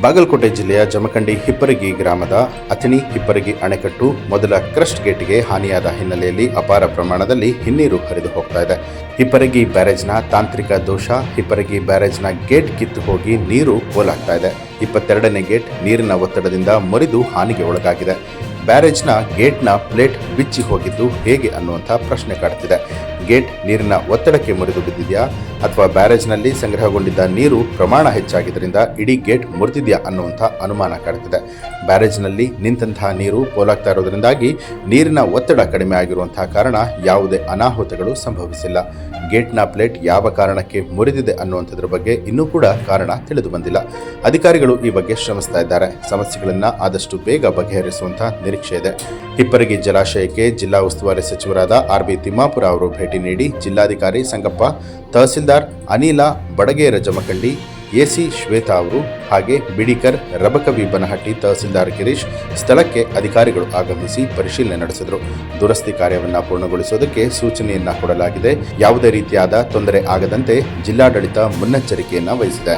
ಬಾಗಲಕೋಟೆ ಜಿಲ್ಲೆಯ ಜಮಖಂಡಿ ಹಿಪ್ಪರಗಿ ಗ್ರಾಮದ ಅಥಣಿ ಹಿಪ್ಪರಗಿ ಅಣೆಕಟ್ಟು ಮೊದಲ ಕ್ರಸ್ಟ್ ಗೇಟ್ಗೆ ಹಾನಿಯಾದ ಹಿನ್ನೆಲೆಯಲ್ಲಿ ಅಪಾರ ಪ್ರಮಾಣದಲ್ಲಿ ಹಿನ್ನೀರು ಹರಿದು ಹೋಗ್ತಾ ಇದೆ. ಹಿಪ್ಪರಗಿ ಬ್ಯಾರೇಜ್ನ ತಾಂತ್ರಿಕ ದೋಷ, ಹಿಪ್ಪರಗಿ ಬ್ಯಾರೇಜ್ನ ಗೇಟ್ ಕಿತ್ತು ಹೋಗಿ ನೀರು ಪೋಲಾಗ್ತಾ ಇದೆ. 22ನೇ ಗೇಟ್ ನೀರಿನ ಒತ್ತಡದಿಂದ ಮುರಿದು ಹಾನಿಗೆ ಒಳಗಾಗಿದೆ. ಬ್ಯಾರೇಜ್ನ ಗೇಟ್ನ ಪ್ಲೇಟ್ ಬಿಚ್ಚಿ ಹೋಗಿದ್ದು ಹೇಗೆ ಅನ್ನುವಂಥ ಪ್ರಶ್ನೆ ಕಾಡುತ್ತಿದೆ. ಗೇಟ್ ನೀರಿನ ಒತ್ತಡಕ್ಕೆ ಮುರಿದು ಬಿದ್ದಿದೆಯಾ ಅಥವಾ ಬ್ಯಾರೇಜ್ನಲ್ಲಿ ಸಂಗ್ರಹಗೊಂಡಿದ್ದ ನೀರು ಪ್ರಮಾಣ ಹೆಚ್ಚಾಗಿದ್ದರಿಂದ ಇಡೀ ಗೇಟ್ ಮುರಿದಿದೆಯಾ ಅನ್ನುವಂಥ ಅನುಮಾನ ಕಾಡುತ್ತಿದೆ. ಬ್ಯಾರೇಜ್ನಲ್ಲಿ ನಿಂತಹ ನೀರು ಪೋಲಾಗ್ತಾ ಇರೋದರಿಂದಾಗಿ ನೀರಿನ ಒತ್ತಡ ಕಡಿಮೆ ಆಗಿರುವಂತಹ ಕಾರಣ ಯಾವುದೇ ಅನಾಹುತಗಳು ಸಂಭವಿಸಿಲ್ಲ. ಗೇಟ್ನ ಪ್ಲೇಟ್ ಯಾವ ಕಾರಣಕ್ಕೆ ಮುರಿದಿದೆ ಅನ್ನುವಂಥದ್ರ ಬಗ್ಗೆ ಇನ್ನೂ ಕೂಡ ಕಾರಣ ತಿಳಿದು ಬಂದಿಲ್ಲ. ಅಧಿಕಾರಿಗಳು ಈ ಬಗ್ಗೆ ಶ್ರಮಿಸ್ತಾ ಇದ್ದಾರೆ. ಸಮಸ್ಯೆಗಳನ್ನು ಆದಷ್ಟು ಬೇಗ ಬಗೆಹರಿಸುವಂಥ ನಿರೀಕ್ಷೆ ಇದೆ. ಹಿಪ್ಪರಗಿ ಜಲಾಶಯಕ್ಕೆ ಜಿಲ್ಲಾ ಉಸ್ತುವಾರಿ ಸಚಿವರಾದ ಆರ್.ಬಿ. ತಿಮ್ಮಾಪುರ ಅವರು ಭೇಟಿ ನೀಡಿ ಜಿಲ್ಲಾಧಿಕಾರಿ ಸಂಗಪ್ಪ, ತಹಸೀಲ್ದಾರ್ ಅನಿಲ ಬಡಗೇರ ಜಮಖಂಡಿ, ಎಸಿ ಶ್ವೇತಾ ಅವರು ಹಾಗೆ ಬಿಡಿಕರ್ ರಬಕವಿ ಬನಹಟ್ಟಿ ತಹಸೀಲ್ದಾರ್ ಗಿರೀಶ್ ಸ್ಥಳಕ್ಕೆ ಅಧಿಕಾರಿಗಳು ಆಗಮಿಸಿ ಪರಿಶೀಲನೆ ನಡೆಸಿದರು. ದುರಸ್ತಿ ಕಾರ್ಯವನ್ನು ಪೂರ್ಣಗೊಳಿಸುವುದಕ್ಕೆ ಸೂಚನೆಯನ್ನ ಕೊಡಲಾಗಿದೆ. ಯಾವುದೇ ರೀತಿಯಾದ ತೊಂದರೆ ಆಗದಂತೆ ಜಿಲ್ಲಾಡಳಿತ ಮುನ್ನೆಚ್ಚರಿಕೆಯನ್ನು ವಹಿಸಿದೆ.